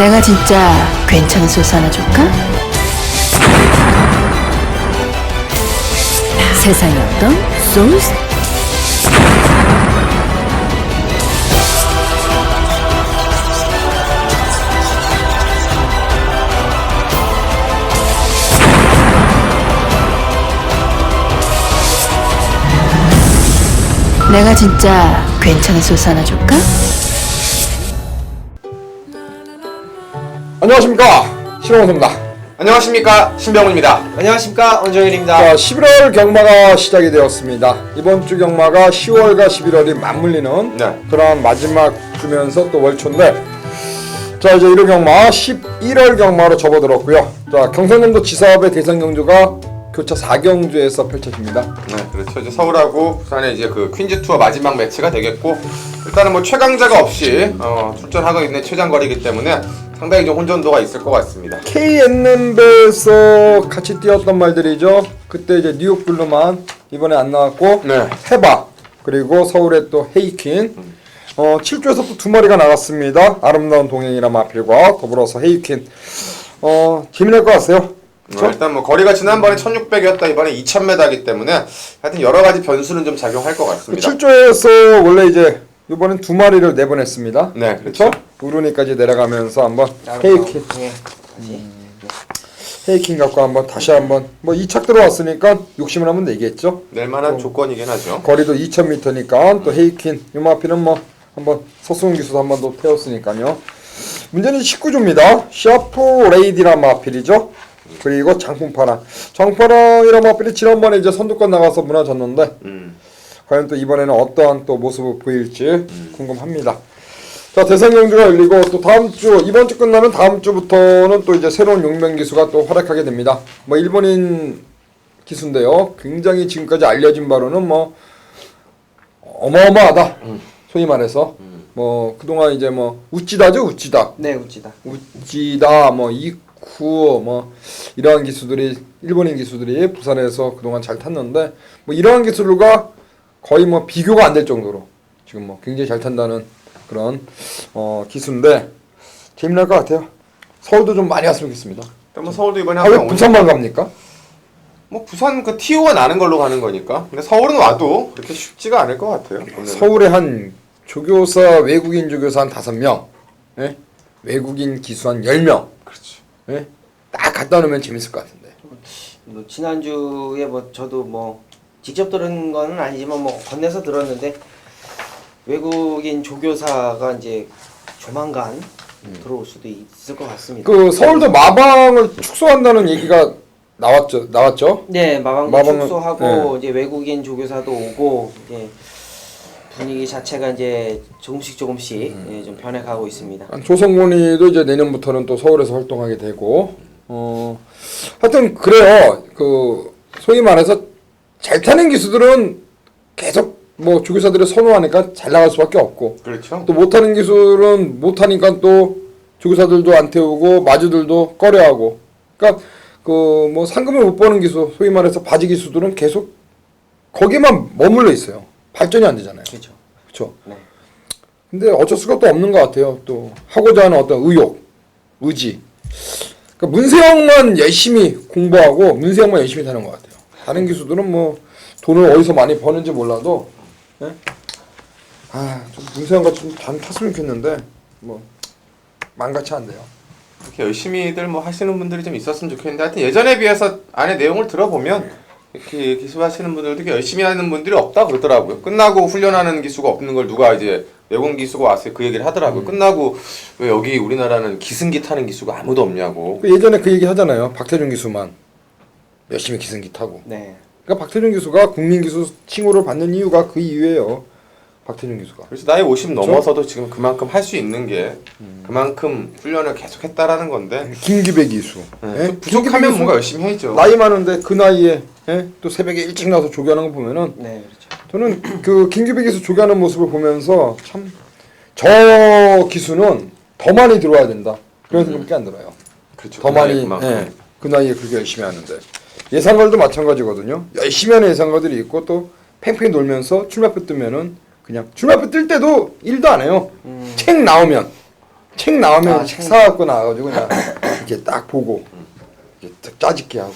내가 진짜 괜찮은 소스 하나 줄까? 세상에 어떤 소스? 내가 진짜 괜찮은 소스 하나 줄까? 안녕하십니까, 신홍호입니다. 안녕하십니까, 신병훈입니다. 안녕하십니까, 원정일입니다. 자, 11월 경마가 시작이 되었습니다. 이번 주 경마가 10월과 11월이 맞물리는 네. 그런 마지막 주면서 또 월초인데, 자, 이제 1월 경마 11월 경마로 접어들었고요. 자, 경선년도 지사업의 대선 경주가 교차 4경주에서 펼쳐집니다. 네, 그렇죠. 이제 서울하고 부산의 이제 그 퀸즈 투어 마지막 매치가 되겠고, 일단은 뭐 최강자가 없이 출전하고 있는 최장거리이기 때문에 상당히 좀 혼전도가 있을 것 같습니다. KNN배에서 같이 뛰었던 말들이죠. 그때 이제 뉴욕 블루만 이번에 안 나왔고, 네. 해바, 그리고 서울의 또 헤이퀸. 7조에서 또 두 마리가 나갔습니다. 아름다운 동행이란 마필과 더불어서 헤이퀸. 재미날 것 같아요. 그쵸? 일단 뭐 거리가 지난번에 1600이었다 이번에 2000m이기 때문에 하여튼 여러 가지 변수는 좀 작용할 것 같습니다. 7조에서 원래 이제 이번엔 두 마리를 내보냈습니다. 네, 그렇죠. 우르니까지 내려가면서 한번 헤이퀸. 헤이킹 갖고 한번 다시 한번 뭐 2착 들어왔으니까 욕심을 한번 내겠죠. 낼만한 조건이긴 하죠. 거리도 2000m니까 또 헤이킨 요마피는 뭐 한번 서수훈 기수도 한번 더 태웠으니까요. 문제는 19조입니다. 샤프 레이디란 마필이죠. 그리고 장풍파랑 장풍파랑이란 마필이 지난번에 이제 선두권 나가서 무너졌는데 과연 또 이번에는 어떠한 또 모습을 보일지 궁금합니다. 자, 대선 경주가 열리고 또 다음 주 이번 주 끝나면 다음 주부터는 또 이제 새로운 용병 기수가 또 활약하게 됩니다. 뭐 일본인 기수인데요. 굉장히 지금까지 알려진 바로는 뭐 어마어마하다. 소위 말해서 뭐 그동안 이제 뭐 우찌다죠, 우찌다. 네, 우찌다. 우찌다 뭐 이쿠 뭐 이러한 기수들이 일본인 기수들이 부산에서 그동안 잘 탔는데 뭐 이러한 기술과 거의 뭐 비교가 안 될 정도로 지금 뭐 굉장히 잘 탄다는 그런 기수인데 재미날 것 같아요. 서울도 좀 많이 왔으면 좋겠습니다. 일단 뭐 서울도 이번에 왜 부산만 갑니까? 뭐 부산 그 TO가 나는 걸로 가는 거니까. 근데 서울은 와도 그렇게 쉽지가 않을 것 같아요. 오늘은. 서울에 한 조교사 외국인 조교사 한 5명, 예? 외국인 기수 한 10명. 그렇죠. 예? 딱 갖다 놓으면 재밌을 것 같은데. 뭐 지난주에 뭐 저도 뭐 직접 들은 건 아니지만 뭐 건네서 들었는데 외국인 조교사가 이제 조만간 들어올 수도 있을 것 같습니다. 그 서울도 마방을 축소한다는 얘기가 나왔죠? 네, 마방도 마방은- 축소하고 이제 외국인 조교사도 오고 이제 분위기 자체가 이제 조금씩 예, 좀 변해가고 있습니다. 조성곤이도 이제 내년부터는 또 서울에서 활동하게 되고, 하여튼 그래요. 그 소위 말해서 잘 타는 기수들은 계속 뭐 조교사들을 선호하니까 잘 나갈 수밖에 없고, 그렇죠. 또 못하는 기술은 못하니까 또 조교사들도 안 태우고 마주들도 꺼려하고. 그러니까 그 뭐 상금을 못 버는 기수, 소위 말해서 바지 기수들은 계속 거기만 머물러 있어요. 발전이 안 되잖아요. 그렇죠. 그렇죠. 네. 근데 어쩔 수가 또 없는 것 같아요. 또 하고자 하는 어떤 의욕, 의지. 그러니까 문세영만 열심히 공부하고 문세영만 열심히 타는 것 같아요. 다른 기수들은 뭐 돈을 어디서 많이 버는지 몰라도, 예? 좀 문세영 같이 좀 잘 탔으면 좋겠는데 뭐 만같이 안 돼요. 이렇게 열심히들 뭐 하시는 분들이 좀 있었으면 좋겠는데 하여튼 예전에 비해서 안에 내용을 들어보면 이렇게 기수하시는 분들도 이렇게 열심히 하는 분들이 없다 그러더라고요. 끝나고 훈련하는 기수가 없는 걸 누가 이제 외국인 기수가 와서 그 얘기를 하더라고요. 끝나고 왜 여기 우리나라는 기승기 타는 기수가 아무도 없냐고. 예전에 그 얘기 하잖아요. 박태준 기수만 열심히 기승기 타고. 네. 그러니까 박태준 기수가 국민 기수 칭호를 받는 이유가 그 이유예요. 박태준 기수가. 그래서 나이 50 그렇죠? 넘어서도 지금 그만큼 할 수 있는 게 그만큼 훈련을 계속 했다라는 건데 김기배 기수. 예? 또 부족하면 김기배 뭔가 열심히 해야죠. 나이 많은데 그 나이에, 예? 또 새벽에 일찍 나와서 조교하는 거 보면은 네, 그렇죠. 저는 그 김기배 기수 조교하는 모습을 보면서 참 저 기수는 더 많이 들어와야 된다. 그런 생각밖에 안 들어요. 그렇죠. 더 많이, 예, 그 나이에 그렇게 열심히 하는데 예상가도 마찬가지거든요. 열심히 하는 예상가들이 있고 또 팽팽히 놀면서 출마표 뜨면은 그냥 출마표 뜰 때도 일도 안 해요. 책 나오면 책 나오면 아, 책 책. 사갖고 나와가지고 그냥 이렇게 딱 보고 이렇게 딱 짜집기 하고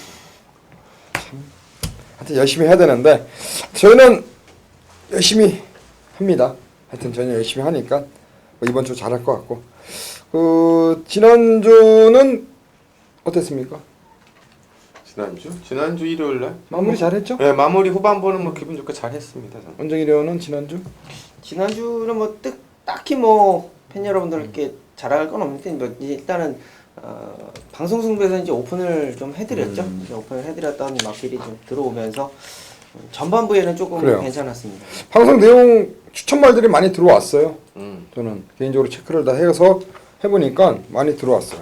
참 하여튼 열심히 해야 되는데 저희는 열심히 합니다. 하여튼 저희는 열심히 하니까 뭐 이번 주 잘할 것 같고 지난주는 어땠습니까? 지난주 일요일 날 마무리 잘했죠? 네, 마무리 후반부는 뭐 기분 좋게 잘했습니다. 저는. 원정이료는 지난주? 지난주는 뭐 딱히 뭐 팬 여러분들께 자랑할 건 없는데 뭐 일단은 방송 승부에서 이제 오픈을 좀 해드렸죠. 이제 오픈을 해드렸던 마필이 좀 들어오면서 전반부에는 조금 그래요. 괜찮았습니다. 방송 내용 추천 말들이 많이 들어왔어요. 저는 개인적으로 체크를 다 해서 해보니까 많이 들어왔어요.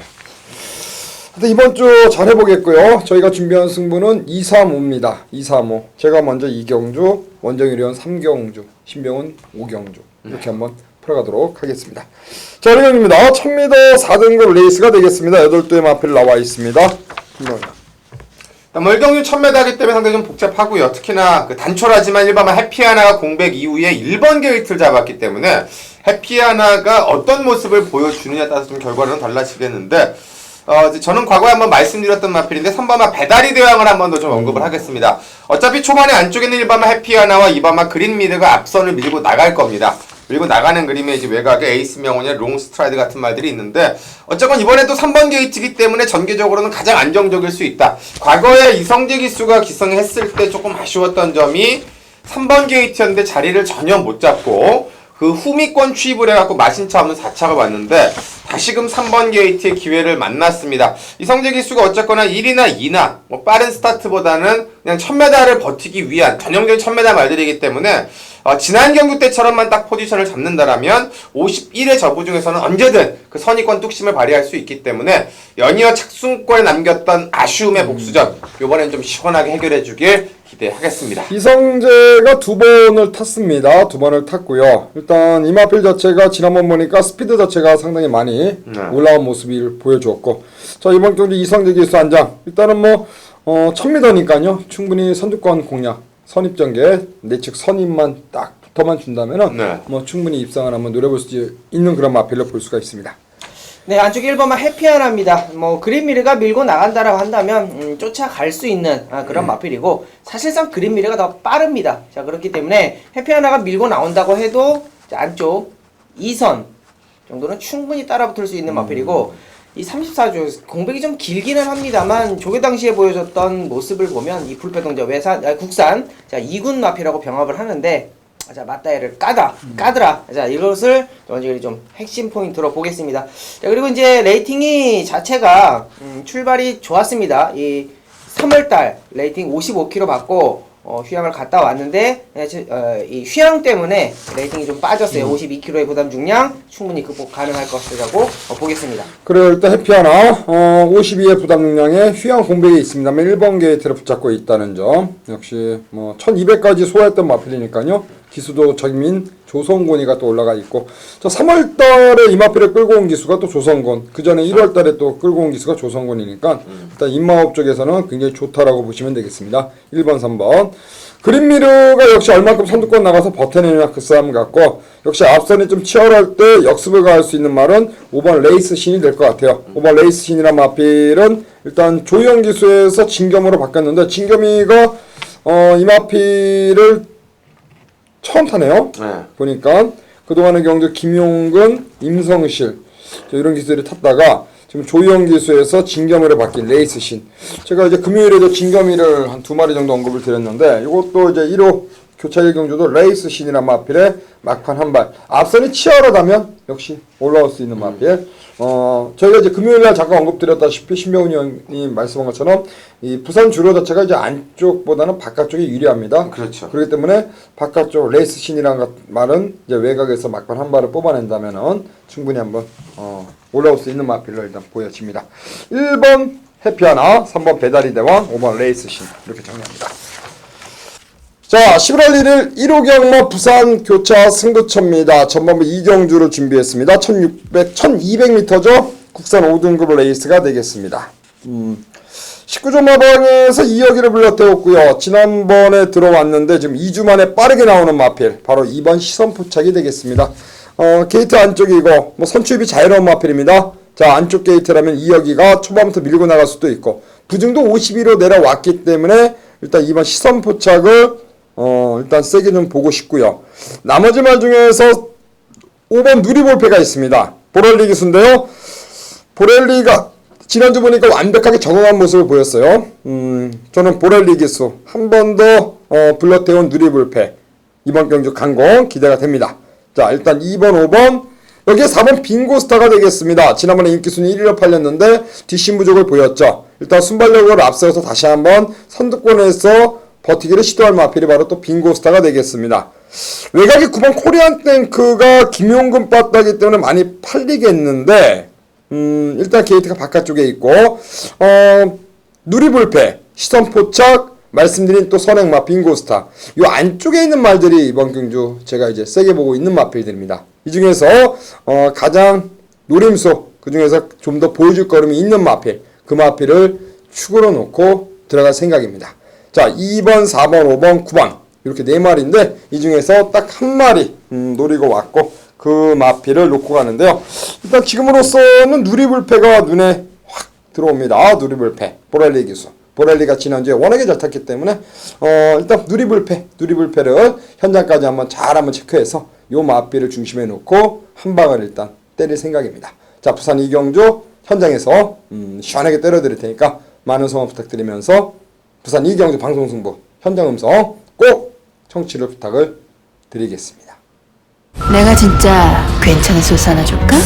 하여튼 이번 주 잘 해보겠고요. 저희가 준비한 승부는 2-3-5입니다. 2-3-5. 제가 먼저 2경주, 원정일위원 3경주, 신병훈 5경주 이렇게 한번 풀어가도록 하겠습니다. 자, 이경입니다. 1000m 4등급 레이스가 되겠습니다. 8대의 마필 나와 있습니다. 멀경유 1000m이기 때문에 상당히 좀 복잡하고요. 특히나 그 단촐하지만 일반만 해피하나가 공백 이후에 1번 게이트를 잡았기 때문에 해피하나가 어떤 모습을 보여주느냐에 따라서 좀 결과는 달라지겠는데 저는 과거에 한번 말씀드렸던 마필인데 3번마 배다리 대왕을 한 번 더 좀 언급을 하겠습니다. 어차피 초반에 안쪽에는 1번마 해피하나와 2번마 그린미드가 앞선을 밀고 나갈 겁니다. 밀고 나가는 그림에 이제 외곽에 에이스 명훈이나 롱 스트라이드 같은 말들이 있는데 어쨌건 이번에도 3번 게이트이기 때문에 전개적으로는 가장 안정적일 수 있다. 과거에 이성재 기수가 기성했을 때 조금 아쉬웠던 점이 3번 게이트였는데 자리를 전혀 못 잡고 그 후미권 취입을 해갖고 마신차 없는 4차가 왔는데 다시금 3번 게이트의 기회를 만났습니다. 이성재 기수가 어쨌거나 1이나 2나 뭐 빠른 스타트보다는 그냥 1000m를 버티기 위한 전형적인 1000m 말들이기 때문에 지난 경기 때처럼만 딱 포지션을 잡는다라면 51의 저부 중에서는 언제든 그 선의권 뚝심을 발휘할 수 있기 때문에 연이어 착순골에 남겼던 아쉬움의 복수전 요번엔 좀 시원하게 해결해 주길 기대하겠습니다. 이성재가 2번을 탔습니다. 2번을 탔고요. 일단 이마필 자체가 지난번 보니까 스피드 자체가 상당히 많이 올라온 모습을 보여주었고 자 이번 경기 이성재 기수 한 장 일단은 뭐 1000m니까요 충분히 선두권 공략 선입전개 내측 선임만 딱 붙어만 준다면은 뭐 충분히 입상을 한번 노려볼 수 있는 그런 마필로 볼 수가 있습니다. 네, 안쪽 1번만 해피하나입니다. 뭐 그린미르가 밀고 나간다라고 한다면 쫓아갈 수 있는 그런 마필이고 사실상 그린미르가 더 빠릅니다. 자, 그렇기 때문에 해피하나가 밀고 나온다고 해도 안쪽 2선 정도는 충분히 따라붙을 수 있는 마필이고 이 34주 공백이 좀 길기는 합니다만 조교 당시에 보여줬던 모습을 보면 이 불패동자 국산 자 2군 마필하고 병합을 하는데 자 맞다이를 까더라 자 이것을 먼저 좀 핵심 포인트로 보겠습니다. 자 그리고 이제 레이팅이 자체가 출발이 좋았습니다. 이 3월달 레이팅 55km 받고 휴양을 갔다 왔는데 이 휴양 때문에 레이팅이 좀 빠졌어요. 52km의 부담 중량 충분히 극복 가능할 것이라고 보겠습니다. 그래요. 일단 해피하나 52의 부담 중량에 휴양 공백이 있습니다만 1번 게이트를 붙잡고 있다는 점 역시 뭐 1200까지 소화했던 마필이니까요. 기수도 적민 조성곤이가 또 올라가 있고 저 3월달에 이마필을 끌고 온 기수가 또 조성곤 그 전에 1월달에 또 끌고 온 기수가 조성곤이니까 일단 인마업 쪽에서는 굉장히 좋다라고 보시면 되겠습니다. 1번 3번 그린미르가 역시 얼만큼 선두권 나가서 버텨내냐 그 싸움 같고 역시 앞선이 좀 치열할 때 역습을 가할 수 있는 말은 5번 레이스 신이 될 것 같아요. 5번 레이스 신이란 마필은 일단 조희영 기수에서 진겸으로 바뀌었는데 진겸이가 이마필을 처음 타네요. 보니까 그동안의 경주 김용근, 임성실 이런 기수들이 탔다가 지금 조희영 기수에서 진겸으로 바뀐 레이스신. 제가 이제 금요일에도 진겸이를 한 2마리 정도 언급을 드렸는데 이것도 이제 1호 교차 1경주도 레이스신이란 마필에 막판 한 발. 앞선이 치열하다면 역시 올라올 수 있는 마필. 저희가 이제 금요일날 잠깐 언급드렸다시피 신병훈 의원이 말씀한 것처럼 이 부산 주로 자체가 이제 안쪽보다는 바깥쪽이 유리합니다. 그렇죠. 그렇기 때문에 바깥쪽 레이스 신이라는 말은 이제 외곽에서 막판 한 발을 뽑아낸다면은 충분히 한번 올라올 수 있는 마필로 일단 보여집니다. 1번 해피하나, 3번 배다리 대왕, 5번 레이스 신 이렇게 정리합니다. 자, 11월 1일 1호 경마 부산 교차 승부처입니다. 전반부 2경주를 준비했습니다. 1200m죠. 국산 5등급 레이스가 되겠습니다. 19조 마방에서 2여기를 불러태웠고요. 지난번에 들어왔는데 지금 2주 만에 빠르게 나오는 마필 바로 2번 시선포착이 되겠습니다. 게이트 안쪽이 이거 뭐 선출입이 자유로운 마필입니다. 자, 안쪽 게이트라면 2여기가 초반부터 밀고 나갈 수도 있고 부중도 52로 내려왔기 때문에 일단 이번 시선 포착을 일단 세게 좀 보고 싶고요. 나머지 말 중에서 5번 누리볼페가 있습니다. 보렐리 기수인데요. 보렐리가 지난주 보니까 완벽하게 적응한 모습을 보였어요. 저는 보렐리 기수 한 번 더 불러태운 누리볼페 이번 경주 강공 기대가 됩니다. 자, 일단 2번, 5번 여기에 4번 빙고스타가 되겠습니다. 지난번에 인기순위 1위로 팔렸는데 뒷심 부족을 보였죠. 일단 순발력을 앞세워서 다시 한번 선두권에서 버티기를 시도할 마필이 바로 또 빙고스타가 되겠습니다. 외곽이 9번 코리안 탱크가 김용근 빠따기 때문에 많이 팔리겠는데 일단 게이트가 바깥쪽에 있고 누리불패, 시선포착, 말씀드린 또 선행마, 빙고스타 요 안쪽에 있는 말들이 이번 경주 제가 이제 세게 보고 있는 마필들입니다. 이 중에서 가장 노림수, 그 중에서 좀 더 보여줄 걸음이 있는 마필, 그 마필을 축으로 놓고 들어갈 생각입니다. 자, 2번, 4번, 5번, 9번 이렇게 4마리인데 이 중에서 딱 한 마리 노리고 왔고 그 마필을 놓고 가는데요. 일단 지금으로서는 누리불패가 눈에 확 들어옵니다. 누리불패, 보렐리 기수. 보렐리가 지난주에 워낙에 잘 탔기 때문에 일단 누리불패를 현장까지 한번 체크해서 요 마필을 중심에 놓고 한 방을 일단 때릴 생각입니다. 자, 부산 이경주 현장에서 시원하게 때려드릴 테니까 많은 성원 부탁드리면서 부산 이경주 방송승부 현장 음성 꼭 청취를 부탁을 드리겠습니다. 내가 진짜 괜찮은 소스 하나 줄까?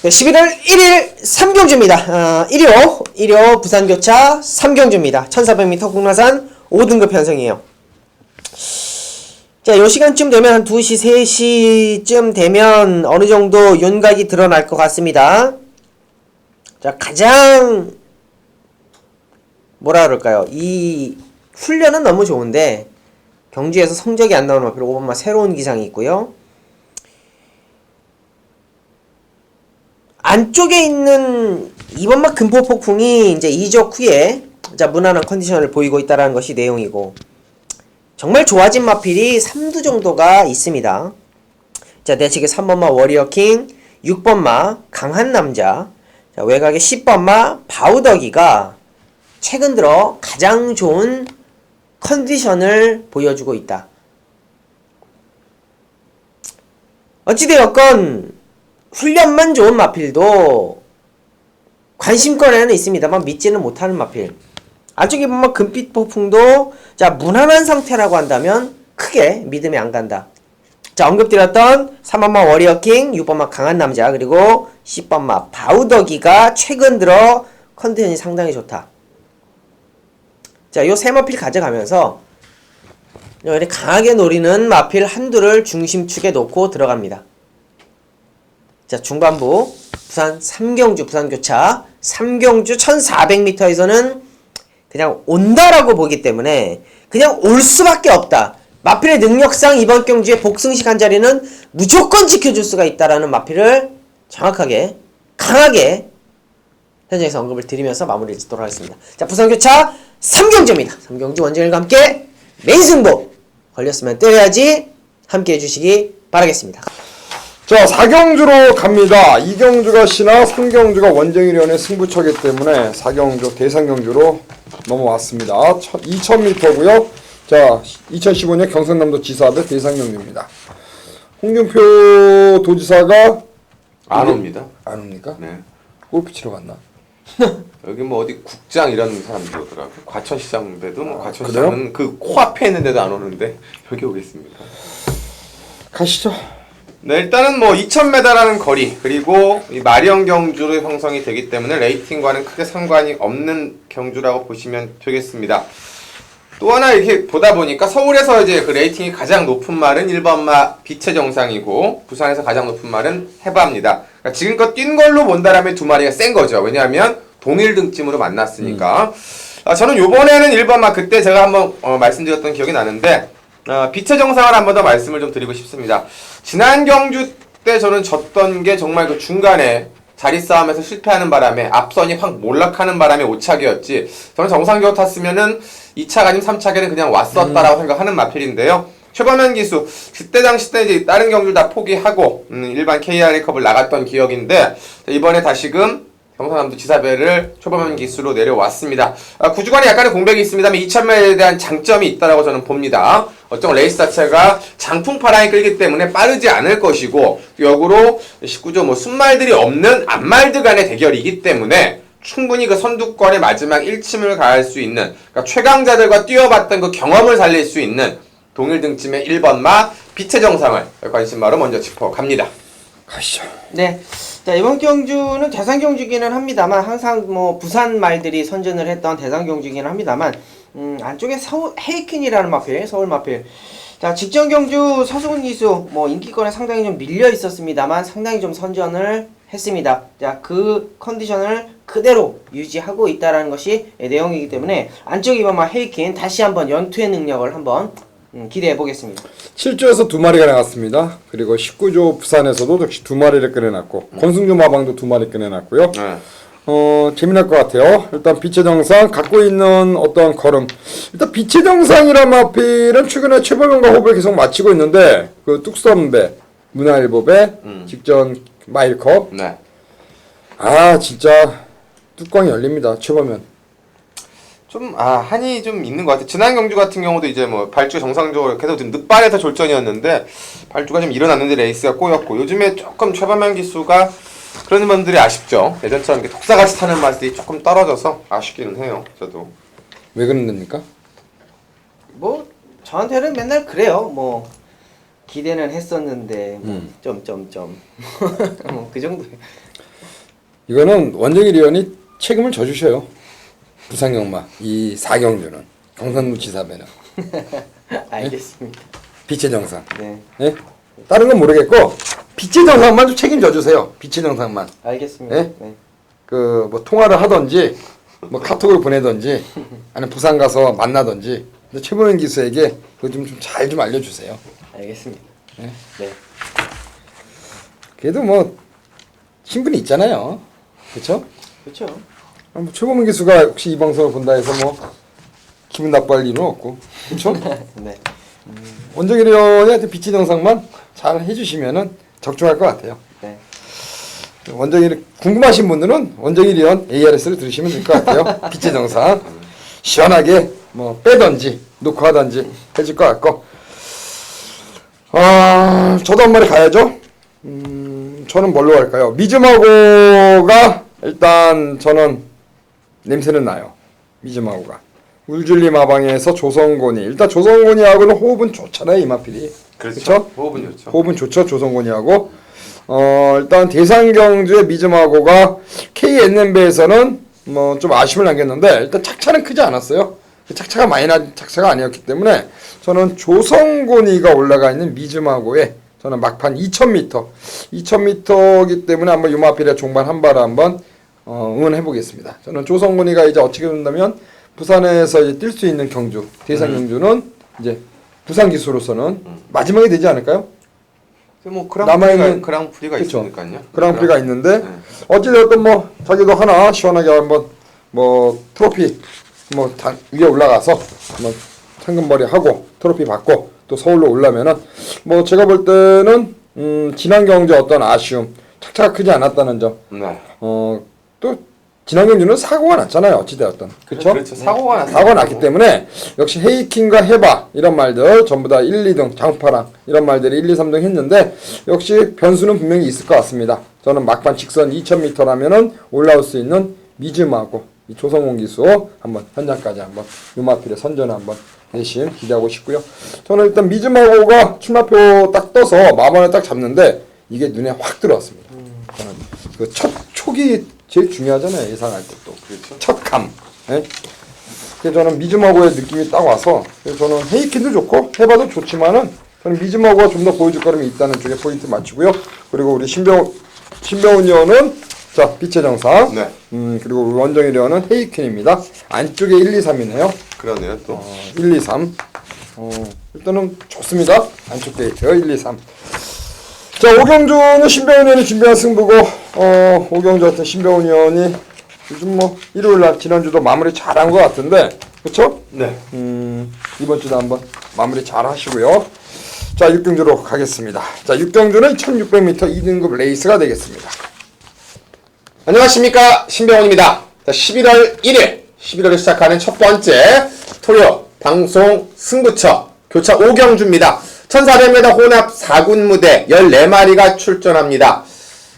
네, 11월 1일 3경주입니다. 1호 부산교차 3경주입니다. 1400m 국나산 5등급 편성이에요. 자, 요 시간쯤 되면 한 2시, 3시쯤 되면 어느 정도 윤곽이 드러날 것 같습니다. 자, 가장 뭐라 그럴까요? 이 훈련은 너무 좋은데 경주에서 성적이 안 나오는 마필 5번마 새로운 기상이 있고요. 안쪽에 있는 2번마 금포폭풍이 이제 이적 후에 자, 무난한 컨디션을 보이고 있다는 것이 내용이고 정말 좋아진 마필이 3두 정도가 있습니다. 자, 내측에 3번마 워리어킹, 6번마 강한 남자, 자, 외곽에 10번마 바우더기가 최근 들어 가장 좋은 컨디션을 보여주고 있다. 어찌되었건 훈련만 좋은 마필도 관심권에는 있습니다만 믿지는 못하는 마필. 안쪽에 보면 금빛 폭풍도 자, 무난한 상태라고 한다면 크게 믿음이 안 간다. 자, 언급드렸던 3번마 워리어킹, 6번마 강한 남자, 그리고 10번마 바우더기가 최근 들어 컨디션이 상당히 좋다. 자, 요 세 마필 가져가면서 이렇게 강하게 노리는 마필 한두를 중심축에 놓고 들어갑니다. 자, 중반부 부산 3경주 부산교차 3경주 1400m에서는 그냥 온다라고 보기 때문에 그냥 올 수밖에 없다. 마필의 능력상 이번 경주의 복승식 한 자리는 무조건 지켜줄 수가 있다라는 마필을 정확하게 강하게 현장에서 언급을 드리면서 마무리를 짓도록 하겠습니다. 자, 부산교차 3경주입니다. 3경주 원정일과 함께 메인승부 걸렸으면 때려야지 함께 해주시기 바라겠습니다. 자, 4경주로 갑니다. 2경주가 신화, 3경주가 원정일위원회 승부처기 때문에 4경주 대상경주로 넘어왔습니다. 2000m고요. 자, 2015년 경상남도 지사대 대상경주입니다. 홍준표 도지사가 안 옵니다. 안 옵니까? 네. 골프 치러 갔나? 여기 뭐 어디 국장 이런 사람들 오더라고요. 과천시장인데도 뭐 아, 과천시장은 그 코앞에 있는데도 안 오는데 여기 오겠습니다. 가시죠. 네, 일단은 뭐 2000m라는 거리 그리고 이 마리형 경주로 형성이 되기 때문에 레이팅과는 크게 상관이 없는 경주라고 보시면 되겠습니다. 또 하나 이렇게 보다 보니까 서울에서 이제 그 레이팅이 가장 높은 말은 1번마 빛의 정상이고 부산에서 가장 높은 말은 해바입니다. 그러니까 지금껏 뛴 걸로 본다라면 두 마리가 센 거죠. 왜냐하면 동일 등짐으로 만났으니까. 저는 요번에는 1번마 그때 제가 한번 말씀드렸던 기억이 나는데 빛의 정상을 한 번 더 말씀을 좀 드리고 싶습니다. 지난 경주 때 저는 졌던 게 정말 그 중간에 자리 싸움에서 실패하는 바람에 앞선이 확 몰락하는 바람에 오차기였지. 저는 정상적으로 탔으면은 2차가 아니면 3차기는 그냥 왔었다라고 생각하는 마필인데요. 최범현 기수 그때 당시 때 이제 다른 경기를 다 포기하고 일반 KRA컵을 나갔던 기억인데 이번에 다시금 경상남도 지사배를 최범현 기수로 내려왔습니다. 구주간에 약간의 공백이 있습니다만 2,000m에 대한 장점이 있다고 저는 봅니다. 어떤 레이스 자체가 장풍 파랑이 끌기 때문에 빠르지 않을 것이고 역으로 19조 뭐 순말들이 없는 앞말들 간의 대결이기 때문에 충분히 그 선두권의 마지막 1침을 가할 수 있는 그러니까 최강자들과 뛰어봤던 그 경험을 살릴 수 있는 동일 등짐의 1번마 빛의 정상을 관심마로 먼저 짚어갑니다. 가시죠. 네. 자, 이번 경주는 대상 경주기는 합니다만 항상 뭐 부산 말들이 선전을 했던 대상 경주기는 합니다만 안쪽에 헤이킨이라는 마필, 서울 마필. 자, 직전 경주 서수근 기수 뭐 인기권에 상당히 좀 밀려 있었습니다만 상당히 좀 선전을 했습니다. 자, 그 컨디션을 그대로 유지하고 있다라는 것이 내용이기 때문에 안쪽 이번마 헤이킨 다시 한번 연투의 능력을 한번 기대해 보겠습니다. 7조에서 2마리가 나갔습니다. 그리고 19조 부산에서도 역시 2마리를 꺼내놨고 권승주 마방도 2마리 꺼내놨고요. 재미날 것 같아요. 일단 빛의 정상 갖고 있는 어떤 걸음. 일단 빛의 정상이란 마필은 최근에 최범현과 호흡을 계속 마치고 있는데 그 뚝섬배 문화일보배 직전 마일컵. 네. 아 진짜 뚜껑이 열립니다. 최범현. 좀 한이 좀 있는 것 같아요. 지난 경주 같은 경우도 이제 뭐 발주가 정상적으로 계속 좀 늦발에서 졸전이었는데 발주가 좀 일어났는데 레이스가 꼬였고 요즘에 조금 최범현 기수가 그런 분들이 아쉽죠. 예전처럼 이렇게 독사같이 타는 맛이 조금 떨어져서 아쉽기는 해요. 저도. 왜 그런답니까? 뭐 저한테는 맨날 그래요. 뭐 기대는 했었는데 점점점 뭐 그 정도. 이거는 원정일 의원이 책임을 져주셔요. 부산경마 이 4경주는 경상도 지사배는 알겠습니다. 빛의 정상. 네. 예? 다른 건 모르겠고 빛의 정상만 좀 책임져 주세요. 빛의 정상만. 알겠습니다. 네? 네. 그 뭐 통화를 하던지 뭐 카톡을 보내던지 아니면 부산 가서 만나던지. 근데 최범현 기수에게 그거 좀 잘 좀 알려주세요. 알겠습니다. 네? 네. 그래도 뭐 신분이 있잖아요. 그렇죠? 그렇죠. 뭐 최범현 기수가 혹시 이 방송을 본다 해서 뭐 기분 나빠할 일은 없고 그렇죠? 네. 원정일 의원한테 빛의 정상만 잘 해주시면은 적중할 것 같아요. 네. 원정일 궁금하신 분들은 원정일 의원 ARS를 들으시면 될 것 같아요. 빛의 정상 시원하게 뭐 빼던지 놓고 하던지 해줄 것 같고 저도 한 마리 가야죠. 저는 뭘로 갈까요? 미즈마고가 일단 저는 냄새는 나요. 미즈마고가 울줄리 마방에서 조성곤이 일단 조성곤이하고는 호흡은 좋잖아요. 이마필이 그렇죠? 호흡은 좋죠. 호흡은 좋죠. 조성곤이하고 일단 대상경주의 미즈마고가 KNM배에서는 뭐 좀 아쉬움을 남겼는데 일단 착차는 크지 않았어요. 착차가 많이 난 착차가 아니었기 때문에 저는 조성곤이가 올라가 있는 미즈마고에 저는 막판 2000m 2000m이기 때문에 한번 유마필의 종반 한 발을 한번 응원해 보겠습니다. 저는 조성곤이가 이제 어떻게 된다면 부산에서 이제 뛸 수 있는 경주 대상 경주는 이제 부산 기수로서는 마지막이 되지 않을까요? 뭐 남아있는 그랑프리가 그쵸. 있으니까요. 그랑프리가 있는데 네. 어찌되었든 뭐 자기도 하나 시원하게 한번 뭐 트로피 뭐 위에 올라가서 뭐 상금벌이 하고 트로피 받고 또 서울로 올라면은 뭐 제가 볼 때는 지난 경주 어떤 아쉬움 착차가 크지 않았다는 점. 네. 또 지난 경주는 사고가 났잖아요. 어찌되었든 그렇죠? 그렇죠. 사고가 사고가 났기 때문에 역시 헤이킹과 해바 이런 말들 전부 다 1, 2등 장파랑 이런 말들이 1, 2, 3등 했는데 역시 변수는 분명히 있을 것 같습니다. 저는 막판 직선 2000m라면은 올라올 수 있는 미즈마고 이 조성훈 기수 한번 현장까지 한번 유마필의 선전을 한번 내심 기대하고 싶고요. 저는 일단 미즈마고가 출마표 딱 떠서 마번을 딱 잡는데 이게 눈에 확 들어왔습니다. 저는 그 첫 촉이 제일 중요하잖아요. 예상할 때 또. 그렇죠. 첫 감. 예? 그래서 저는 미즈마고의 느낌이 딱 와서 그래서 저는 헤이킨도 좋고 해봐도 좋지만은 저는 미즈마고가 좀 더 보여줄 거름이 있다는 쪽에 포인트 맞추고요. 그리고 우리 신병훈 의원은 자 빛의 정상. 네. 그리고 우리 원정일 의원은 헤이킨입니다. 안쪽에 1, 2, 3이네요. 그러네요 또. 1, 2, 3. 일단은 좋습니다. 안쪽 데이트 1, 2, 3. 자, 오경주는 신병훈 의원이 준비한 승부고, 오경주 같은 신병훈 의원이 요즘 뭐 일요일날 지난주도 마무리 잘한 것 같은데, 그쵸? 네. 이번 주도 한번 마무리 잘 하시고요. 자, 6경주로 가겠습니다. 자, 6경주는 1600m 2등급 레이스가 되겠습니다. 안녕하십니까, 신병훈입니다. 자, 11월 1일 11월에 시작하는 첫 번째 토요 방송 승부처 교차 5경주입니다. 1400m 혼합 4군 무대 14마리가 출전합니다.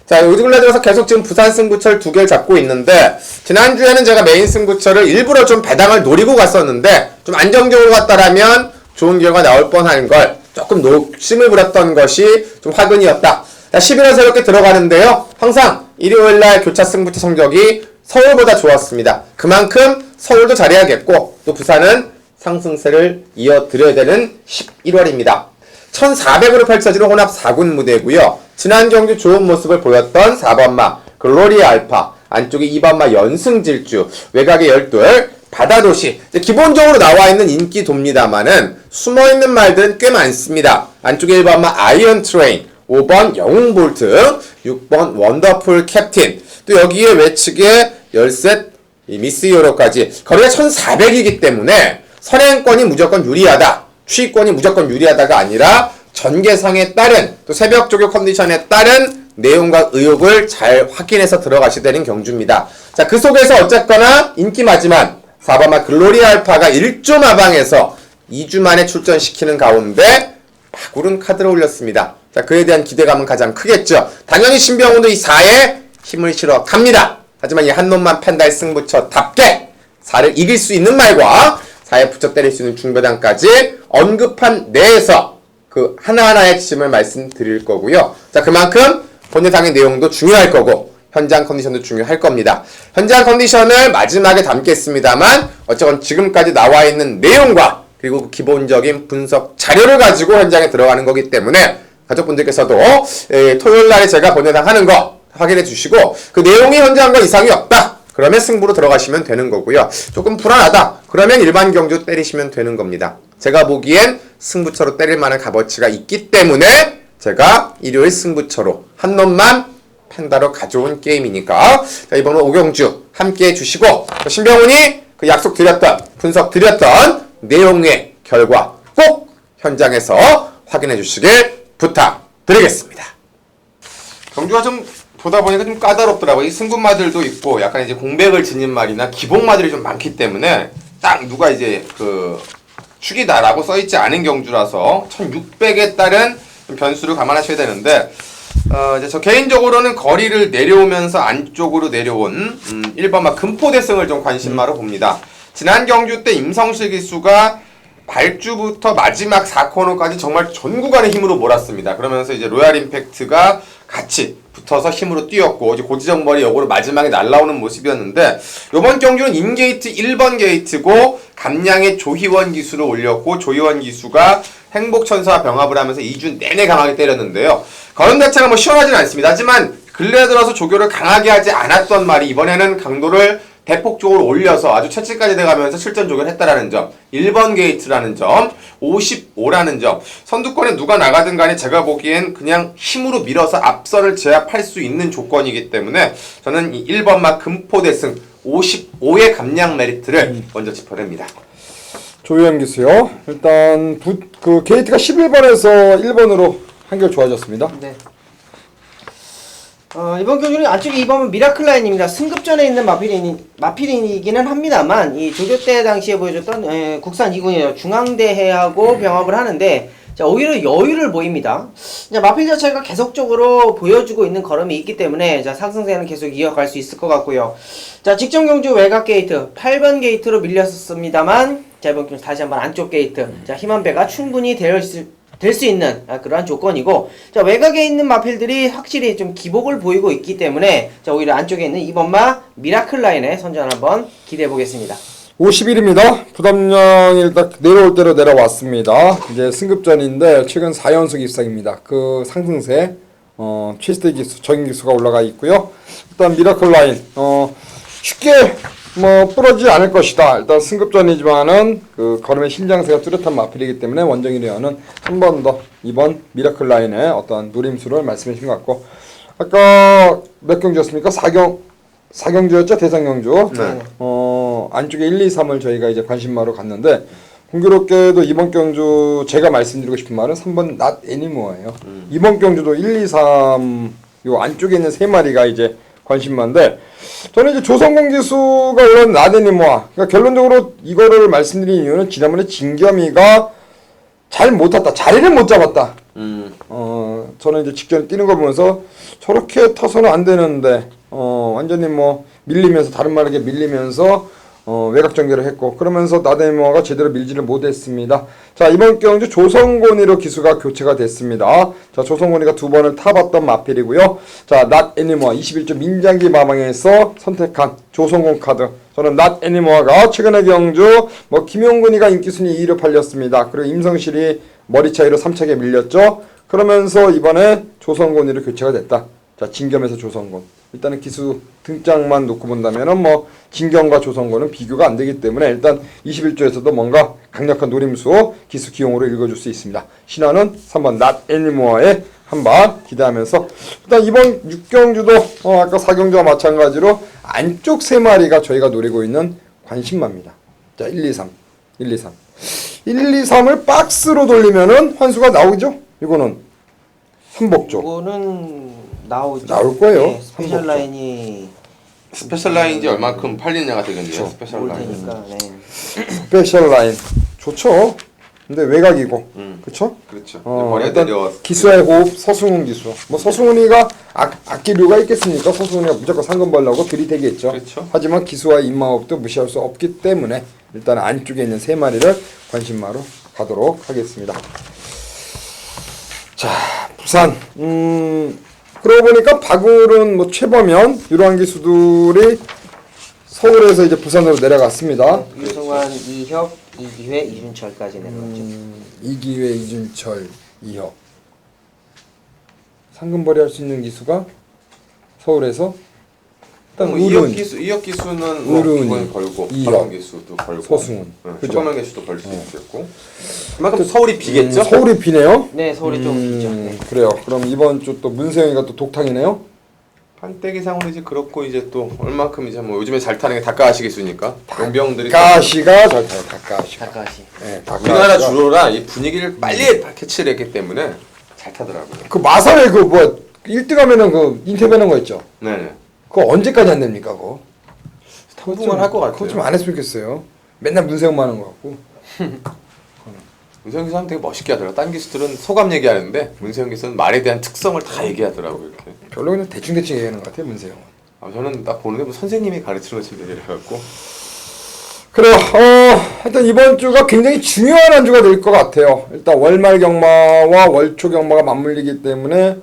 자, 요즘 근래 들어서 계속 지금 부산 승부처를 2개를 잡고 있는데, 지난주에는 제가 메인 승부처를 일부러 좀 배당을 노리고 갔었는데, 좀 안정적으로 갔다라면 좋은 결과 나올 뻔한 걸 조금 욕심을 부렸던 것이 좀 화근이었다. 자, 11월 새롭게 들어가는데요. 항상 일요일날 교차 승부처 성적이 서울보다 좋았습니다. 그만큼 서울도 잘해야겠고, 또 부산은 상승세를 이어드려야 되는 11월입니다. 1400으로 펼쳐지는 혼합 4군 무대고요. 지난 경주 좋은 모습을 보였던 4번마 글로리아 알파, 안쪽에 2번마 연승질주, 외곽에 12 바다도시. 기본적으로 나와있는 인기도입니다만은 숨어있는 말들은 꽤 많습니다. 안쪽에 1번마 아이언 트레인, 5번 영웅볼트, 6번 원더풀 캡틴, 또 여기에 외측에 열셋 미스 요로까지 거리가 1400이기 때문에 선행권이 무조건 유리하다, 추위권이 무조건 유리하다가 아니라 전개상에 따른 또 새벽 조교 컨디션에 따른 내용과 의욕을 잘 확인해서 들어가셔야 되는 경주입니다. 자, 그 속에서 어쨌거나 인기마지만 4번마 글로리아 알파가 1조 마방에서 2주 만에 출전시키는 가운데 파구른 카드를 올렸습니다. 자, 그에 대한 기대감은 가장 크겠죠. 당연히 신병훈도 이 4에 힘을 실어 갑니다. 하지만 이 한 놈만 펜달 승부처답게 4를 이길 수 있는 말과 4에 붙여 때릴 수 있는 중배당까지 언급한 내에서 그 하나하나의 지침을 말씀드릴 거고요. 자, 그만큼 본예상의 내용도 중요할 거고 현장 컨디션도 중요할 겁니다. 현장 컨디션을 마지막에 담겠습니다만 어쨌건 지금까지 나와 있는 내용과 그리고 그 기본적인 분석 자료를 가지고 현장에 들어가는 거기 때문에 가족분들께서도 토요일날에 제가 본예상 하는 거 확인해 주시고 그 내용이 현장과 이상이 없다, 그러면 승부로 들어가시면 되는 거고요. 조금 불안하다, 그러면 일반 경주 때리시면 되는 겁니다. 제가 보기엔 승부처로 때릴 만한 값어치가 있기 때문에 제가 일요일 승부처로 한 놈만 펜다로 가져온 게임이니까, 자, 이번은 5경주 함께 해주시고 신병훈이 그 약속 드렸던, 분석 드렸던 내용의 결과 꼭 현장에서 확인해 주시길 부탁드리겠습니다. 경주가 좀 보다 보니까 좀 까다롭더라고요. 이 승분마들도 있고 약간 이제 공백을 지닌 말이나 기복마들이 좀 많기 때문에 딱 누가 이제 그 축이다라고 써있지 않은 경주라서 1600에 따른 변수를 감안하셔야 되는데, 이제 저 개인적으로는 거리를 내려오면서 안쪽으로 내려온 1번마 금포대승을 좀 관심마로 봅니다. 지난 경주 때 임성실 기수가 발주부터 마지막 4코너까지 정말 전 구간의 힘으로 몰았습니다. 그러면서 이제 로얄 임팩트가 같이 붙어서 힘으로 뛰었고, 이제 고지정벌이 역으로 마지막에 날라오는 모습이었는데, 요번 경주는 인게이트 1번 게이트고 감량의 조희원 기수를 올렸고, 조희원 기수가 행복천사와 병합을 하면서 2주 내내 강하게 때렸는데요. 걸음 자체가 뭐 시원하진 않습니다. 하지만 근래 들어서 조교를 강하게 하지 않았던 말이 이번에는 강도를 대폭적으로 올려서 아주 채찍까지 돼가면서 실전 조교를 했다라는 점, 1번 게이트라는 점, 55라는 점, 선두권에 누가 나가든 간에 제가 보기엔 그냥 힘으로 밀어서 앞선을 제압할 수 있는 조건이기 때문에 저는 이 1번마 금포대승 55의 감량 메리트를 먼저 짚어냅니다. 조희연 기수요. 일단 그 게이트가 11번에서 1번으로 한결 좋아졌습니다. 네. 이번 경주는 안쪽에 2번은 미라클 라인입니다. 승급전에 있는 마필인이기는 합니다만, 이 조교 때 당시에 보여줬던 국산 2군이에요. 중앙대해하고 병합을 하는데, 자, 오히려 여유를 보입니다. 자, 마필 자체가 계속적으로 보여주고 있는 걸음이 있기 때문에, 자, 상승세는 계속 이어갈 수 있을 것 같고요. 자, 직전 경주 외곽 게이트, 8번 게이트로 밀렸었습니다만, 자, 이번 경주 다시 한번 안쪽 게이트, 자, 힘한 배가 충분히 될 수 있는 그러한 조건이고, 자, 외곽에 있는 마필들이 확실히 좀 기복을 보이고 있기 때문에, 자, 오히려 안쪽에 있는 2번마 미라클 라인의 선전 한번 기대해 보겠습니다. 51입니다. 부담량이 일단 내려올 대로 내려왔습니다. 이제 승급전인데 최근 4연속 입상입니다. 그 상승세 최시대 기수, 적인 기수가 올라가 있고요. 일단 미라클 라인 쉽게 뭐 부러지지 않을 것이다. 일단 승급전이지만은 그 걸음의 신장세가 뚜렷한 마필이기 때문에 원정이려는 한 번 더 2번 미라클 라인의 어떤 노림수를 말씀해 주신 것 같고, 아까 몇 경주였습니까? 4경주였죠? 대상경주. 네. 안쪽에 1, 2, 3을 저희가 이제 관심마로 갔는데 공교롭게도 이번 경주 제가 말씀드리고 싶은 말은 3번 Not Anymore예요. 이번 경주도 1, 2, 3 요 안쪽에 있는 세 마리가 이제 관심만데 저는 이제 조성공 기수가 이런 Not Anymore 그러니까 결론적으로 이거를 말씀드린 이유는 지난번에 진겸이가 잘 못 탔다. 자리를 못 잡았다. 저는 이제 직전에 뛰는 거 보면서 저렇게 타서는 안 되는데 완전히 뭐 밀리면서 다른 말하게 밀리면서 외곽 전개를 했고 그러면서 나데모아가 제대로 밀지를 못했습니다. 자 이번 경주 조성곤이로 기수가 교체가 됐습니다. 자 조성곤이가 두 번을 타봤던 마필이고요. 자 Not Anymore 21조 민장기 마방에서 선택한 조성곤 카드. 저는 Not Anymore가 최근의 경주 뭐 김용근이가 인기순위 2위로 팔렸습니다. 그리고 임성실이 머리 차이로 3차게 밀렸죠. 그러면서 이번에 조성곤이로 교체가 됐다. 자 진겸에서 조성곤. 일단은 기수 등장만 놓고 본다면은 뭐 진경과 조성곤은 비교가 안 되기 때문에 일단 21조에서도 뭔가 강력한 노림수 기수 기용으로 읽어줄 수 있습니다. 신화는 3번 Not Anymore에 한번 기대하면서 일단 이번 6경주도 아까 4경주와 마찬가지로 안쪽 세 마리가 저희가 노리고 있는 관심마입니다. 자 1, 2, 3 1, 2, 3 1, 2, 3을 박스로 돌리면은 환수가 나오죠? 이거는 삼복조 이거는 나오죠. 나올 거예요. 네, 스페셜 한복조. 라인이 스페셜 라인이 얼마큼 팔리느냐가 되겠네요. 스페셜 올 라인. 테니까. 네. 스페셜 라인 좋죠. 근데 외곽이고 그쵸? 그렇죠. 일단 기수의 호흡 서승훈 기수. 뭐 서승훈이가 아낄 이유가 있겠습니까? 서승훈이가 무조건 상금 벌려고 들이대겠죠. 그렇죠. 하지만 기수와의 입마호흡도 무시할 수 없기 때문에 일단 안쪽에 있는 세 마리를 관심마로 가도록 하겠습니다. 자 부산 그러고 보니까 박울은 뭐 최범현 이러한 기수들이 서울에서 이제 부산으로 내려갔습니다. 유승환, 이혁, 이기회, 이준철까지 내려갔죠. 이기회, 이준철, 이혁 상금벌이 할 수 있는 기수가 서울에서 일단 이혁 기수는 뭐 우룬이, 기본 걸고 이혁, 박원 기수도 걸고 서승훈. 그죠? 최범현 기수도 걸 수 있겠고 그만큼 서울이 비겠죠? 서울이 비네요. 네, 서울이 좀 비죠. 네. 그래요. 그럼 이번 주 또 문세영이가 또 독탕이네요. 판때기상으로 이제 그렇고 이제 또 얼마큼 이제 뭐 요즘에 잘 타는 게 다카시 기수니까 용병들이 가시가 잘 타요. 닭가시. 다카시. 네, 우리나라 주로라 이 분위기를 빨리 캐치를 했기 때문에 잘 타더라고요. 그 마사회 그 뭐 1등하면은 그 인터뷰하는 거 있죠. 네네. 그거 언제까지 안 됩니까 그거? 당분간 할 것 같아요. 그거 좀 안 했으면 좋겠어요. 맨날 문세영만 하는 거 같고. 문세영 기수는 되게 멋있게 하더라고요. 딴 기수들은 소감 얘기하는데 문세영 기수는 말에 대한 특성을 다 얘기하더라고요. 이렇게. 별로 그냥 대충대충 얘기하는 것 같아요 문세영은. 저는 딱 보는데 뭐 선생님이 가르치는 것처럼 얘기해갖고 그래요. 하여튼 이번 주가 굉장히 중요한 한 주가 될 것 같아요. 일단 월말 경마와 월초 경마가 맞물리기 때문에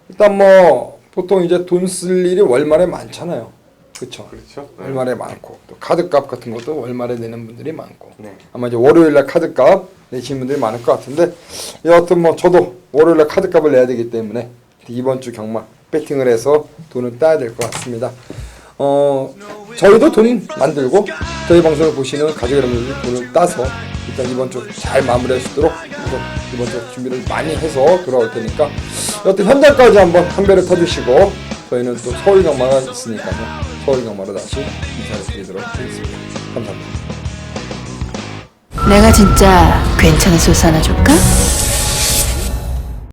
일단 뭐 보통 이제 돈 쓸 일이 월말에 많잖아요. 그쵸? 그렇죠. 네. 월말에 많고 또 카드값 같은 것도 월말에 내는 분들이 많고 네. 아마 이제 월요일날 카드값 내시는 분들이 많을 것 같은데 여하튼 뭐 저도 월요일날 카드값을 내야 되기 때문에 이번 주 경마 배팅을 해서 돈을 따야 될 것 같습니다. 저희도 돈 만들고 저희 방송을 보시는 가족 여러분들이 돈을 따서 일단 이번 주 잘 마무리할 수 있도록 이번 주 준비를 많이 해서 돌아올 테니까 여하튼 현장까지 한번 한 배를 타주시고 저희는 또 서울 경마가 있으니까요. 서울 경마로 다시 인사를 드리도록 하겠습니다. 감사합니다. 내가 진짜 괜찮은 소스 하나 줄까?